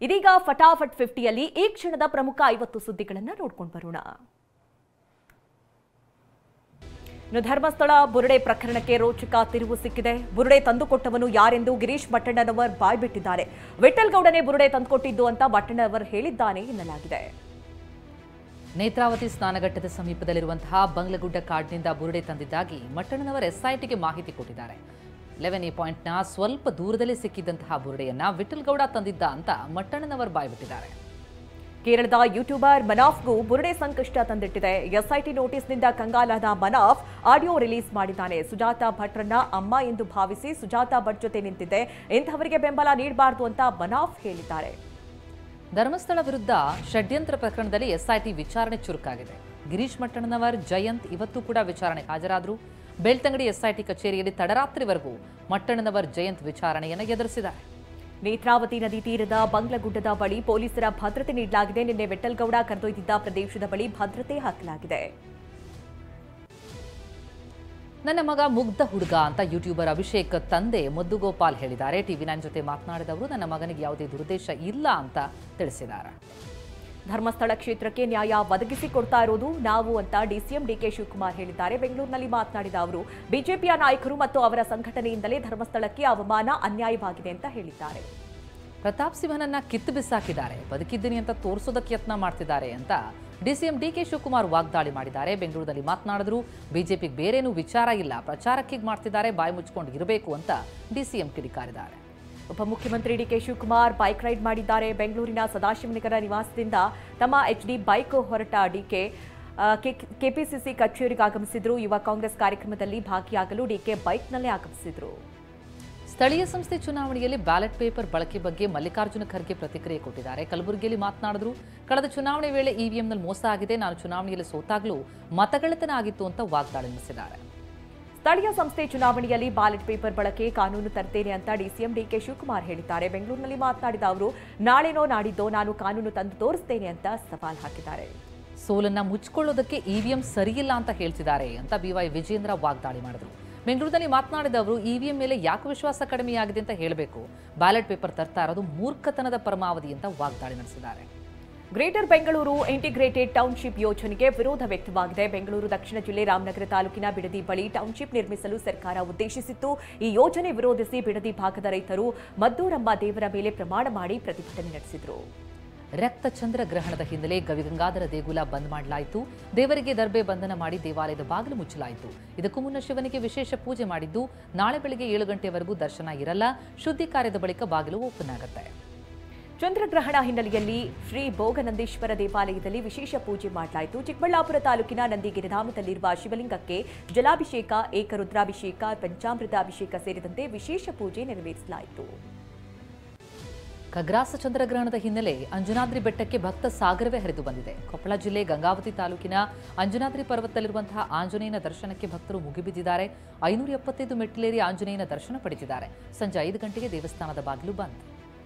ಇದೀಗ ಫಟಾಫಟ್ 50ಯಲ್ಲಿ ಈ ಕ್ಷಣದ ಪ್ರಮುಖ 50 ಸುದ್ದಿಗಳನ್ನು ನೋಡ್ಕೊಂಡು ಬರೋಣ. ಧರ್ಮಸ್ಥಳ ಬುರುಡೆ ಪ್ರಕರಣಕ್ಕೆ ರೋಚಕ ತಿರುವು ಸಿಕ್ಕಿದೆ. ಬುರುಡೆ ತಂದುಕೊಟ್ಟವನು ಯಾರೆಂದು ಗಿರೀಶ್ ಮಟ್ಟಣ್ಣನವರ್ ಬಾಯ್ಬಿಟ್ಟಿದ್ದಾರೆ. ವಿಠಲ್ ಗೌಡನೇ ಬುರುಡೆ ತಂದುಕೊಟ್ಟಿದ್ದು ಅಂತ ಮಟ್ಟಣ್ಣನವರ್ ಹೇಳಿದ್ದಾನೆ ಎನ್ನಲಾಗಿದೆ. ನೇತ್ರಾವತಿ ಸ್ನಾನಘಟ್ಟದ ಸಮೀಪದಲ್ಲಿರುವಂತಹ ಬಂಗ್ಲಗುಡ್ಡ ಕಾಡಿನಿಂದ ಬುರುಡೆ ತಂದಿದ್ದಾಗಿ ಮಟ್ಟಣ್ಣನವರ್ ಎಸ್ಐಟಿಗೆ ಮಾಹಿತಿ ಕೊಟ್ಟಿದ್ದಾರೆ. 11 ಪಾಯಿಂಟ್ನ ಸ್ವಲ್ಪ ದೂರದಲ್ಲಿ ಸಿಕ್ಕಿದ್ದಂತಹ ಬುರುಡೆಯನ್ನ ವಿಠಲ್ ಗೌಡ ತಂದಿದ್ದ ಅಂತ ಮಟ್ಟಣ್ಣನವರ್ ಬಾಯ್ಬಿಟ್ಟಿದ್ದಾರೆ. ಕೇರಳದ ಯೂಟ್ಯೂಬರ್ ಮನಾಫ್ಗೂ ಬುರುಡೆ ಸಂಕಷ್ಟ ತಂದಿಟ್ಟಿದೆ. ಎಸ್ಐಟಿ ನೋಟಿಸ್ನಿಂದ ಕಂಗಾಲಾದ ಮನಾಫ್ ಆಡಿಯೋ ರಿಲೀಸ್ ಮಾಡಿದ್ದಾನೆ. ಸುಜಾತಾ ಭಟ್ರನ್ನ ಅಮ್ಮ ಎಂದು ಭಾವಿಸಿ ಸುಜಾತಾ ಭಟ್ ಜೊತೆ ನಿಂತಿದ್ದೆ, ಇಂಥವರಿಗೆ ಬೆಂಬಲ ನೀಡಬಾರದು ಅಂತ ಮನಾಫ್ ಹೇಳಿದ್ದಾರೆ. ಧರ್ಮಸ್ಥಳ ವಿರುದ್ಧ ಷಡ್ಯಂತ್ರ ಪ್ರಕರಣದಲ್ಲಿ ಎಸ್ಐಟಿ ವಿಚಾರಣೆ ಚುರುಕಾಗಿದೆ. ಗಿರೀಶ್ ಮಟ್ಟಣ್ಣನವರ್, ಜಯಂತ್ ಇವತ್ತು ಕೂಡ ವಿಚಾರಣೆಗೆ ಹಾಜರಾದರು. ಬೆಳ್ತಂಗಡಿ ಎಸ್ಐಟಿ ಕಚೇರಿಯಲ್ಲಿ ತಡರಾತ್ರಿವರೆಗೂ ಮಟ್ಟಣ್ಣನವರ್, ಜಯಂತ್ ವಿಚಾರಣೆಯನ್ನು ಎದುರಿಸಿದ್ದಾರೆ. ನೇತ್ರಾವತಿ ನದಿ ತೀರದ ಬಂಗ್ಲಗುಡ್ಡದ ಬಳಿ ಪೊಲೀಸರ ಭದ್ರತೆ ನೀಡಲಾಗಿದೆ. ನಿನ್ನೆ ವಿಠಲ್ ಗೌಡ ಕರೆದೊಯ್ದಿದ್ದ ಪ್ರದೇಶದ ಬಳಿ ಭದ್ರತೆ ಹಾಕಲಾಗಿದೆ. ನನ್ನ ಮಗ ಮುಗ್ಧ ಹುಡುಗ ಅಂತ ಯೂಟ್ಯೂಬರ್ ಅಭಿಷೇಕ್ ತಂದೆ ಮದ್ದುಗೋಪಾಲ್ ಹೇಳಿದ್ದಾರೆ. ಟಿವಿ9 ಜೊತೆ ಮಾತನಾಡಿದವರು ನನ್ನ ಮಗನಿಗೆ ಯಾವುದೇ ದುರುದ್ದೇಶ ಇಲ್ಲ ಅಂತ ತಿಳಿಸಿದ್ದಾರೆ. ಧರ್ಮಸ್ಥಳ ಕ್ಷೇತ್ರಕ್ಕೆ ನ್ಯಾಯ ಒದಗಿಸಿಕೊಡ್ತಾ ಇರೋದು ನಾವು ಅಂತ ಡಿಸಿಎಂ ಡಿಕೆ ಶಿವಕುಮಾರ್ ಹೇಳಿದ್ದಾರೆ. ಬೆಂಗಳೂರಿನಲ್ಲಿ ಮಾತನಾಡಿದ ಅವರು ಬಿಜೆಪಿಯ ನಾಯಕರು ಮತ್ತು ಅವರ ಸಂಘಟನೆಯಿಂದಲೇ ಧರ್ಮಸ್ಥಳಕ್ಕೆ ಅವಮಾನ, ಅನ್ಯಾಯವಾಗಿದೆ ಅಂತ ಹೇಳಿದ್ದಾರೆ. ಪ್ರತಾಪ್ ಸಿಂಹನನ್ನ ಕಿತ್ತು ಬಿಸಾಕಿದ್ದಾರೆ, ಬದುಕಿದ್ದೀನಿ ಅಂತ ತೋರಿಸೋದಕ್ಕೆ ಯತ್ನ ಮಾಡ್ತಿದ್ದಾರೆ ಅಂತ ಡಿಸಿಎಂ ಡಿಕೆ ಶಿವಕುಮಾರ್ ವಾಗ್ದಾಳಿ ಮಾಡಿದ್ದಾರೆ. ಬೆಂಗಳೂರಿನಲ್ಲಿ ಮಾತನಾಡಿದ್ರು ಬಿಜೆಪಿಗೆ ಬೇರೇನೂ ವಿಚಾರ ಇಲ್ಲ, ಪ್ರಚಾರಕ್ಕೆ ಮಾಡ್ತಿದ್ದಾರೆ, ಬಾಯಿ ಮುಚ್ಕೊಂಡು ಇರಬೇಕು ಅಂತ ಡಿಸಿಎಂ ಕಿಡಿಕಾರಿದ್ದಾರೆ. ಉಪಮುಖ್ಯಮಂತ್ರಿ ಡಿಕೆ ಶಿವಕುಮಾರ್ ಬೈಕ್ ರೈಡ್ ಮಾಡಿದ್ದಾರೆ. ಬೆಂಗಳೂರಿನ ಸದಾಶಿವನಗರ ನಿವಾಸದಿಂದ ತಮ್ಮ HD ಬೈಕ್ ಹೊರಟ ಡಿಕೆ ಕೆಪಿಸಿಸಿ ಕಚೇರಿಗೆ ಆಗಮಿಸಿದ್ರು. ಯುವ ಕಾಂಗ್ರೆಸ್ ಕಾರ್ಯಕ್ರಮದಲ್ಲಿ ಭಾಗಿಯಾಗಲು ಡಿಕೆ ಬೈಕ್ನಲ್ಲೇ ಆಗಮಿಸಿದ್ರು. ಸ್ಥಳೀಯ ಸಂಸ್ಥೆ ಚುನಾವಣೆಯಲ್ಲಿ ಬ್ಯಾಲೆಟ್ ಪೇಪರ್ ಬಳಕೆ ಬಗ್ಗೆ ಮಲ್ಲಿಕಾರ್ಜುನ ಖರ್ಗೆ ಪ್ರತಿಕ್ರಿಯೆ ಕೊಟ್ಟಿದ್ದಾರೆ. ಕಲಬುರಗಿಯಲ್ಲಿ ಮಾತನಾಡಿದ್ರು ಕಳೆದ ಚುನಾವಣೆ ವೇಳೆ ಇವಿಎಂನಲ್ಲಿ ಮೋಸ ಆಗಿದೆ, ನಾನು ಚುನಾವಣೆಯಲ್ಲಿ ಸೋತಾಗಲೂ ಮತಗಳ್ಳತನ ಆಗಿತ್ತು ಅಂತ ವಾಗ್ದಾಳಿ ನಡೆಸಿದ್ದಾರೆ. ಸ್ಥಳೀಯ ಸಂಸ್ಥೆ ಚುನಾವಣೆಯಲ್ಲಿ ಬ್ಯಾಲೆಟ್ ಪೇಪರ್ ಬಳಕೆ ಕಾನೂನು ತರ್ತೇನೆ ಅಂತ ಡಿಸಿಎಂ ಡಿಕೆ ಶಿವಕುಮಾರ್ ಹೇಳಿದ್ದಾರೆ. ಬೆಂಗಳೂರಿನಲ್ಲಿ ಮಾತನಾಡಿದ ಅವರು ನಾಳೆನೋ ನಾಡಿದ್ದೋ ನಾನು ಕಾನೂನು ತಂದು ತೋರಿಸ್ತೇನೆ ಅಂತ ಸವಾಲ್ ಹಾಕಿದ್ದಾರೆ. ಸೋಲನ್ನ ಮುಚ್ಚಿಕೊಳ್ಳೋದಕ್ಕೆ ಇವಿಎಂ ಸರಿಯಿಲ್ಲ ಅಂತ ಹೇಳ್ತಿದ್ದಾರೆ ಅಂತ ಬಿವೈ ವಿಜೇಂದ್ರ ವಾಗ್ದಾಳಿ ಮಾಡಿದ್ರು. ಬೆಂಗಳೂರಿನಲ್ಲಿ ಮಾತನಾಡಿದ ಅವರು ಇವಿಎಂ ಮೇಲೆ ಯಾಕೆ ವಿಶ್ವಾಸ ಕಡಿಮೆಯಾಗಿದೆ ಅಂತ ಹೇಳಬೇಕು, ಬ್ಯಾಲೆಟ್ ಪೇಪರ್ ತರ್ತಾ ಇರೋದು ಮೂರ್ಖತನದ ಪರಮಾವಧಿ ಅಂತ ವಾಗ್ದಾಳಿ ನಡೆಸಿದ್ದಾರೆ. ಗ್ರೇಟರ್ ಬೆಂಗಳೂರು ಇಂಟಿಗ್ರೇಟೆಡ್ ಟೌನ್ಶಿಪ್ ಯೋಜನೆಗೆ ವಿರೋಧ ವ್ಯಕ್ತವಾಗಿದೆ. ಬೆಂಗಳೂರು ದಕ್ಷಿಣ ಜಿಲ್ಲೆ ರಾಮನಗರ ತಾಲೂಕಿನ ಬಿಡದಿ ಬಳಿ ಟೌನ್ಶಿಪ್ ನಿರ್ಮಿಸಲು ಸರ್ಕಾರ ಉದ್ದೇಶಿಸಿತ್ತು. ಈ ಯೋಜನೆ ವಿರೋಧಿಸಿ ಬಿಡದಿ ಭಾಗದ ರೈತರು ಮದ್ದೂರಮ್ಮ ದೇವರ ಮೇಲೆ ಪ್ರಮಾಣ ಮಾಡಿ ಪ್ರತಿಭಟನೆ ನಡೆಸಿದರು. ರಕ್ತ ಚಂದ್ರ ಗ್ರಹಣದ ಹಿನ್ನೆಲೆ ಗವಿಗಂಗಾಧರ ದೇಗುಲ ಬಂದ್ ಮಾಡಲಾಯಿತು. ದೇವರಿಗೆ ದರ್ಬೆ ಬಂಧನ ಮಾಡಿ ದೇವಾಲಯದ ಬಾಗಿಲು ಮುಚ್ಚಲಾಯಿತು. ಇದಕ್ಕೂ ಮುನ್ನ ಶಿವನಿಗೆ ವಿಶೇಷ ಪೂಜೆ ಮಾಡಿದ್ದು ನಾಳೆ ಬೆಳಗ್ಗೆ 7 ಗಂಟೆವರೆಗೂ ದರ್ಶನ ಇರಲ್ಲ. ಶುದ್ಧಿ ಕಾರ್ಯದ ಬಳಿಕ ಬಾಗಿಲು ಓಪನ್ ಆಗುತ್ತೆ. ಚಂದ್ರಗ್ರಹಣ ಹಿನ್ನೆಲೆಯಲ್ಲಿ ಶ್ರೀ ಭೋಗನಂದೀಶ್ವರ ದೇವಾಲಯದಲ್ಲಿ ವಿಶೇಷ ಪೂಜೆ ಮಾಡಲಾಯಿತು. ಚಿಕ್ಕಬಳ್ಳಾಪುರ ತಾಲೂಕಿನ ನಂದಿಗಿರಿಧಾಮದಲ್ಲಿರುವ ಶಿವಲಿಂಗಕ್ಕೆ ಜಲಾಭಿಷೇಕ, ಏಕರುದ್ರಾಭಿಷೇಕ, ಪಂಚಾಮೃತ ಅಭಿಷೇಕ ಸೇರಿದಂತೆ ವಿಶೇಷ ಪೂಜೆ ನೆರವೇರಿಸಲಾಯಿತು. ಖಗ್ರಾಸ ಚಂದ್ರಗ್ರಹಣದ ಹಿನ್ನೆಲೆ ಅಂಜನಾದ್ರಿ ಬೆಟ್ಟಕ್ಕೆ ಭಕ್ತ ಸಾಗರವೇ ಹರಿದು ಬಂದಿದೆ. ಕೊಪ್ಪಳ ಜಿಲ್ಲೆ ಗಂಗಾವತಿ ತಾಲೂಕಿನ ಅಂಜನಾದ್ರಿ ಪರ್ವತದಲ್ಲಿರುವಂತಹ ಆಂಜನೇಯನ ದರ್ಶನಕ್ಕೆ ಭಕ್ತರು ಮುಗಿಬಿದ್ದಿದ್ದಾರೆ. 575 ಮೆಟ್ಟಿಲೇರಿ ಆಂಜನೇಯನ ದರ್ಶನ ಪಡೆದಿದ್ದಾರೆ. ಸಂಜೆ 5 ಗಂಟೆಗೆ ದೇವಸ್ಥಾನದ ಬಾಗಿಲು ಬಂದ್.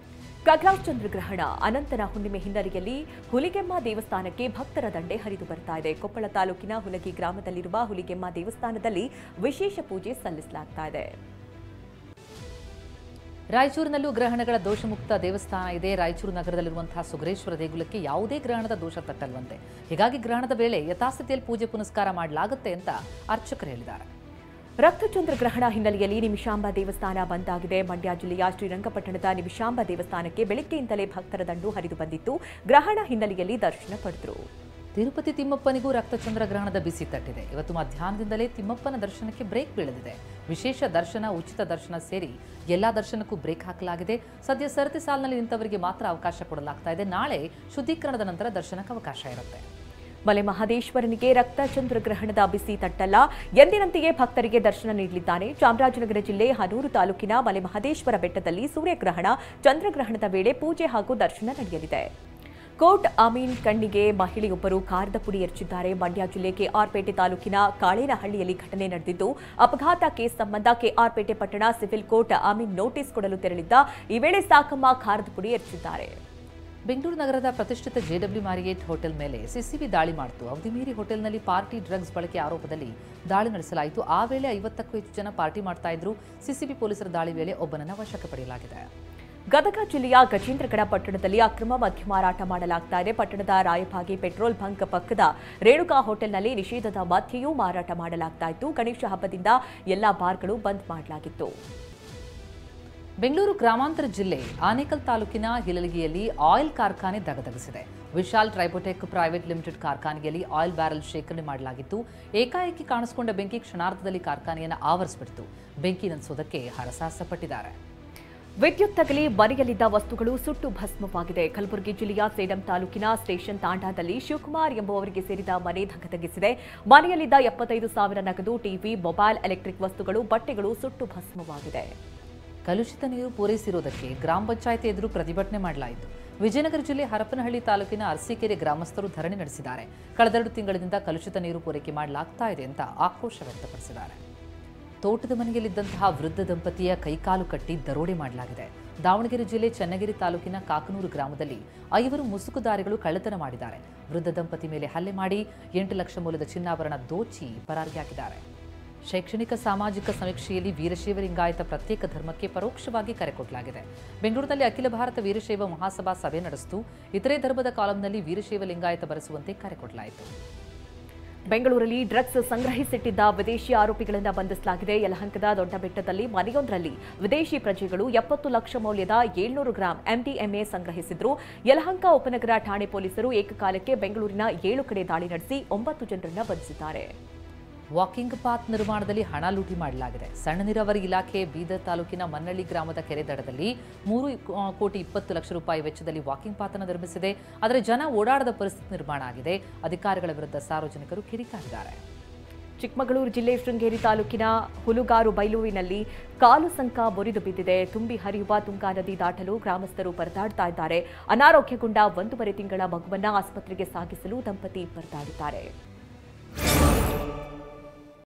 ಖಗ್ರಾಸ ಚಂದ್ರಗ್ರಹಣ ಅನಂತನ ಹುಣ್ಣಿಮೆ ಹಿನ್ನೆಲೆಯಲ್ಲಿ ಹುಲಿಗೆಮ್ಮ ದೇವಸ್ಥಾನಕ್ಕೆ ಭಕ್ತರ ದಂಡೆ ಹರಿದು ಬರ್ತಾ ಇದೆ. ಕೊಪ್ಪಳ ತಾಲೂಕಿನ ಹುಲಗಿ ಗ್ರಾಮದಲ್ಲಿರುವ ಹುಲಿಗೆಮ್ಮ ದೇವಸ್ಥಾನದಲ್ಲಿ ವಿಶೇಷ ಪೂಜೆ ಸಲ್ಲಿಸಲಾಗ್ತಾ ಇದೆ. ರಾಯಚೂರಿನಲ್ಲೂ ಗ್ರಹಣಗಳ ದೋಷಮುಕ್ತ ದೇವಸ್ಥಾನ ಇದೆ. ರಾಯಚೂರು ನಗರದಲ್ಲಿರುವಂತಹ ಸುಗ್ರೇಶ್ವರ ದೇಗುಲಕ್ಕೆ ಯಾವುದೇ ಗ್ರಹಣದ ದೋಷ ತಟ್ಟಲ್ವಂತೆ. ಹೀಗಾಗಿ ಗ್ರಹಣದ ವೇಳೆ ಯಥಾಸ್ಥಿತಿಯಲ್ಲಿ ಪೂಜೆ ಪುನಸ್ಕಾರ ಮಾಡಲಾಗುತ್ತೆ ಅಂತ ಅರ್ಚಕರು ಹೇಳಿದ್ದಾರೆ. ರಕ್ತಚಂದ್ರ ಗ್ರಹಣ ಹಿನ್ನೆಲೆಯಲ್ಲಿ ನಿಮಿಷಾಂಬ ದೇವಸ್ಥಾನ ಬಂದ್ ಆಗಿದೆ. ಮಂಡ್ಯ ಜಿಲ್ಲೆಯ ಶ್ರೀರಂಗಪಟ್ಟಣದ ನಿಮಿಷಾಂಬ ದೇವಸ್ಥಾನಕ್ಕೆ ಬೆಳಗ್ಗೆಯಿಂದಲೇ ಭಕ್ತರ ದಂಡು ಹರಿದು ಬಂದಿತ್ತು. ಗ್ರಹಣ ಹಿನ್ನೆಲೆಯಲ್ಲಿ ದರ್ಶನ ಪಡೆದರು. ತಿರುಪತಿ ತಿಮ್ಮಪ್ಪನಿಗೂ ರಕ್ತಚಂದ್ರ ಗ್ರಹಣದ ಬಿಸಿ ತಟ್ಟಿದೆ. ಇವತ್ತು ಮಧ್ಯಾಹ್ನದಿಂದಲೇ ತಿಮ್ಮಪ್ಪನ ದರ್ಶನಕ್ಕೆ ಬ್ರೇಕ್ ಬೀಳಲಿದೆ. ವಿಶೇಷ ದರ್ಶನ, ಉಚಿತ ದರ್ಶನ ಸೇರಿ ಎಲ್ಲಾ ದರ್ಶನಕ್ಕೂ ಬ್ರೇಕ್ ಹಾಕಲಾಗಿದೆ. ಸದ್ಯ ಸರತಿ ಸಾಲಿನಲ್ಲಿ ನಿಂತವರಿಗೆ ಮಾತ್ರ ಅವಕಾಶ ಕೊಡಲಾಗ್ತಾ ಇದೆ. ನಾಳೆ ಶುದ್ಧೀಕರಣದ ನಂತರ ದರ್ಶನಕ್ಕೆ ಅವಕಾಶ ಇರುತ್ತೆ. ಮಲೆ ಮಹದೇಶ್ವರನಿಗೆ ರಕ್ತಚಂದ್ರ ಗ್ರಹಣದ ಬಿಸಿ ತಟ್ಟಲ್ಲ. ಎಂದಿನಂತೆಯೇ ಭಕ್ತರಿಗೆ ದರ್ಶನ ನೀಡಲಿದ್ದಾನೆ. ಚಾಮರಾಜನಗರ ಜಿಲ್ಲೆ ಹನೂರು ತಾಲೂಕಿನ ಮಲೆ ಮಹದೇಶ್ವರ ಬೆಟ್ಟದಲ್ಲಿ ಸೂರ್ಯಗ್ರಹಣ, ಚಂದ್ರಗ್ರಹಣದ ವೇಳೆ ಪೂಜೆ ಹಾಗೂ ದರ್ಶನ ನಡೆಯಲಿದೆ. ಕೋಟ್ ಅಮೀನ್ ಕಣ್ಣಿಗೆ ಮಹಿಳೆಯೊಬ್ಬರು ಕಾರದ ಪುಡಿ ಎರಚಿದ್ದಾರೆ. ಮಂಡ್ಯ ಜಿಲ್ಲೆ ಕೆಆರ್ಪೇಟೆ ತಾಲೂಕಿನ ಕಾಳೇನಹಳ್ಳಿಯಲ್ಲಿ ಘಟನೆ ನಡೆದಿದ್ದು, ಅಪಘಾತ ಕೇಸ್ ಸಂಬಂಧ ಕೆಆರ್ಪೇಟೆ ಪಟ್ಟಣ ಸಿವಿಲ್ ಕೋರ್ಟ್ ಅಮೀನ್ ನೋಟಿಸ್ ಕೊಡಲು ತೆರಳಿದ್ದ ಈ ವೇಳೆ ಸಾಕಮ್ಮ ಕಾರದ ಪುಡಿ ಎರಚಿದ್ದಾರೆ. ಬೆಂಗಳೂರು ನಗರದ ಪ್ರತಿಷ್ಠಿತ JW ಮ್ಯಾರಿಯೇಟ್ ಹೋಟೆಲ್ ಮೇಲೆ ಸಿಸಿಬಿ ದಾಳಿ ಮಾಡಿತು. ಅವಧಿ ಮೀರಿ ಹೋಟೆಲ್ನಲ್ಲಿ ಪಾರ್ಟಿ ಡ್ರಗ್ಸ್ ಬಳಕೆ ಆರೋಪದಲ್ಲಿ ದಾಳಿ ನಡೆಸಲಾಯಿತು. ಆ ವೇಳೆ 50ಕ್ಕೂ ಹೆಚ್ಚು ಜನ ಪಾರ್ಟಿ ಮಾಡ್ತಾ ಇದ್ರು. ಸಿಸಿಬಿ ಪೊಲೀಸರ ದಾಳಿ ವೇಳೆ ಒಬ್ಬನನ್ನ ವಶಕ್ಕೆ ಪಡೆಯಲಾಗಿದೆ. ಗದಗ ಜಿಲ್ಲೆಯ ಗಜೇಂದ್ರಗಡ ಪಟ್ಟಣದಲ್ಲಿ ಅಕ್ರಮ ಮದ್ಯ ಮಾರಾಟ ಮಾಡಲಾಗ್ತಾ ಇದೆ. ಪಟ್ಟಣದ ರಾಯಭಾಗಿ ಪೆಟ್ರೋಲ್ ಬಂಕ್ ಪಕ್ಕದ ರೇಣುಕಾ ಹೋಟೆಲ್ನಲ್ಲಿ ನಿಷೇಧದ ಮದ್ಯೆಯೂ ಮಾರಾಟ ಮಾಡಲಾಗ್ತಾ ಇತ್ತು. ಗಣೇಶ ಹಬ್ಬದಿಂದ ಎಲ್ಲಾ ಬಾರ್ಗಳು ಬಂದ್ ಮಾಡಲಾಗಿತ್ತು. ಬೆಂಗಳೂರು ಗ್ರಾಮಾಂತರ ಜಿಲ್ಲೆ ಆನೇಕಲ್ ತಾಲೂಕಿನ ಹಿಲಲಗಿಯಲ್ಲಿ ಆಯಿಲ್ ಕಾರ್ಖಾನೆ ದಗದಗಿಸಿದೆ. ವಿಶಾಲ್ ಟ್ರೈಬೋಟೆಕ್ ಪ್ರೈವೇಟ್ ಲಿಮಿಟೆಡ್ ಕಾರ್ಖಾನೆಯಲ್ಲಿ ಆಯಿಲ್ ಬ್ಯಾರೆಲ್ ಶೇಖರಣೆ ಮಾಡಲಾಗಿತ್ತು. ಏಕಾಏಕಿ ಕಾಣಿಸಿಕೊಂಡ ಬೆಂಕಿ ಕ್ಷಣಾರ್ಧದಲ್ಲಿ ಕಾರ್ಖಾನೆಯನ್ನು ಆವರಿಸಿಬಿಟ್ಟಿತು. ಬೆಂಕಿ ನಂದಿಸೋದಕ್ಕೆ ಹರಸಾಹಸಪಟ್ಟಿದ್ದಾರೆ. ವಿದ್ಯುತ್ ತಗುಲಿ ಮನೆಯಲ್ಲಿದ್ದ ವಸ್ತುಗಳು ಸುಟ್ಟು ಭಸ್ಮವಾಗಿದೆ. ಕಲಬುರಗಿ ಜಿಲ್ಲೆಯ ಸೇಡಂ ತಾಲೂಕಿನ ಸ್ಟೇಷನ್ ತಾಂಡಾದಲ್ಲಿ ಶಿವಕುಮಾರ್ ಎಂಬುವವರಿಗೆ ಸೇರಿದ ಮನೆ ದಗದಗಿಸಿದೆ. ಮನೆಯಲ್ಲಿದ್ದ 75,000 ನಗದು, ಟಿವಿ, ಮೊಬೈಲ್, ಎಲೆಕ್ಟ್ರಿಕ್ ವಸ್ತುಗಳು, ಬಟ್ಟೆಗಳು ಸುಟ್ಟು ಭಸ್ಮವಾಗಿದೆ. ಕಲುಷಿತ ನೀರು ಪೂರೈಸಿರುವುದಕ್ಕೆ ಗ್ರಾಮ ಪಂಚಾಯಿತಿ ಎದುರು ಪ್ರತಿಭಟನೆ ಮಾಡಲಾಯಿತು. ವಿಜಯನಗರ ಜಿಲ್ಲೆ ಹರಪನಹಳ್ಳಿ ತಾಲೂಕಿನ ಅರಸೀಕೆರೆ ಗ್ರಾಮಸ್ಥರು ಧರಣಿ ನಡೆಸಿದ್ದಾರೆ. ಕಳೆದ 2 ತಿಂಗಳಿಂದ ಕಲುಷಿತ ನೀರು ಪೂರೈಕೆ ಮಾಡಲಾಗ್ತಾ ಇದೆ ಅಂತ ಆಕ್ರೋಶ ವ್ಯಕ್ತಪಡಿಸಿದ್ದಾರೆ. ತೋಟದ ಮನೆಯಲ್ಲಿದ್ದಂತಹ ವೃದ್ಧ ದಂಪತಿಯ ಕೈಕಾಲು ಕಟ್ಟಿ ದರೋಡೆ ಮಾಡಲಾಗಿದೆ. ದಾವಣಗೆರೆ ಜಿಲ್ಲೆ ಚನ್ನಗಿರಿ ತಾಲೂಕಿನ ಕಾಕನೂರು ಗ್ರಾಮದಲ್ಲಿ 5 ಮುಸುಕುದಾರಿಗಳು ಕಳ್ಳತನ ಮಾಡಿದ್ದಾರೆ. ವೃದ್ಧ ದಂಪತಿ ಮೇಲೆ ಹಲ್ಲೆ ಮಾಡಿ 8 ಲಕ್ಷ ಮೌಲ್ಯದ ಚಿನ್ನಾಭರಣ ದೋಚಿ ಪರಾರಿಯಾಗಿದ್ದಾರೆ. ಶೈಕ್ಷಣಿಕ ಸಾಮಾಜಿಕ ಸಮೀಕ್ಷೆಯಲ್ಲಿ ವೀರಶೈವ ಲಿಂಗಾಯತ ಪ್ರತ್ಯೇಕ ಧರ್ಮಕ್ಕೆ ಪರೋಕ್ಷವಾಗಿ ಕರೆ ಕೊಡಲಾಗಿದೆ. ಬೆಂಗಳೂರಿನಲ್ಲಿ ಅಖಿಲ ಭಾರತ ವೀರಶೈವ ಮಹಾಸಭಾ ಸಭೆ ನಡೆಸಿತು. ಇತರೆ ಧರ್ಮದ ಕಾಲಂನಲ್ಲಿ ವೀರಶೈವ ಲಿಂಗಾಯತ ಬರೆಸುವಂತೆ ಕರೆ ಕೊಡಲಾಯಿತು. ಬೆಂಗಳೂರಲ್ಲಿ ಡ್ರಗ್ಸ್ ಸಂಗ್ರಹಿಸಿಟ್ಟಿದ್ದ ವಿದೇಶಿ ಆರೋಪಿಗಳನ್ನು ಬಂಧಿಸಲಾಗಿದೆ. ಯಲಹಂಕದ ದೊಡ್ಡಬೆಟ್ಟದಲ್ಲಿ ಮನೆಯೊಂದರಲ್ಲಿ ವಿದೇಶಿ ಪ್ರಜೆಗಳು 70 ಲಕ್ಷ ಮೌಲ್ಯದ 700 ಗ್ರಾಂ MDMA ಸಂಗ್ರಹಿಸಿದ್ರು. ಯಲಹಂಕ ಉಪನಗರ ಠಾಣೆ ಪೊಲೀಸರು ಏಕಕಾಲಕ್ಕೆ ಬೆಂಗಳೂರಿನ 7 ಕಡೆ ದಾಳಿ ನಡೆಸಿ 9 ಜನರನ್ನು ಬಂಧಿಸಿದ್ದಾರೆ. ವಾಕಿಂಗ್ ಪಾತ್ ನಿರ್ಮಾಣದಲ್ಲಿ ಹಣ ಲೂಟಿ ಮಾಡಲಾಗಿದೆ. ಸಣ್ಣ ನೀರಾವರಿ ಇಲಾಖೆ ಬೀದರ್ ತಾಲೂಕಿನ ಮನ್ನಳ್ಳಿ ಗ್ರಾಮದ ಕೆರೆ ದಡದಲ್ಲಿ 3,20,00,000 ವೆಚ್ಚದಲ್ಲಿ ವಾಕಿಂಗ್ ಪಾತ್ ಅನ್ನು ನಿರ್ಮಿಸಿದೆ. ಆದರೆ ಜನ ಓಡಾಡದ ಪರಿಸ್ಥಿತಿ ನಿರ್ಮಾಣ ಆಗಿದೆ. ಅಧಿಕಾರಿಗಳ ವಿರುದ್ಧ ಸಾರ್ವಜನಿಕರು ಕಿಡಿಕಾರಿದ್ದಾರೆ. ಚಿಕ್ಕಮಗಳೂರು ಜಿಲ್ಲೆ ಶೃಂಗೇರಿ ತಾಲೂಕಿನ ಹುಲುಗಾರು ಬೈಲೂರಿನಲ್ಲಿ ಕಾಲು ಸಂಕ ಮುರಿದು ಬಿದ್ದಿದೆ. ತುಂಬಿ ಹರಿಯುವ ತುಂಗಾ ನದಿ ದಾಟಲು ಗ್ರಾಮಸ್ಥರು ಪರದಾಡ್ತಾ ಇದ್ದಾರೆ. ಅನಾರೋಗ್ಯಗೊಂಡ 1.5 ತಿಂಗಳ ಮಗುವನ್ನ ಆಸ್ಪತ್ರೆಗೆ ಸಾಗಿಸಲು ದಂಪತಿ ಪರದಾಡಿದ್ದಾರೆ.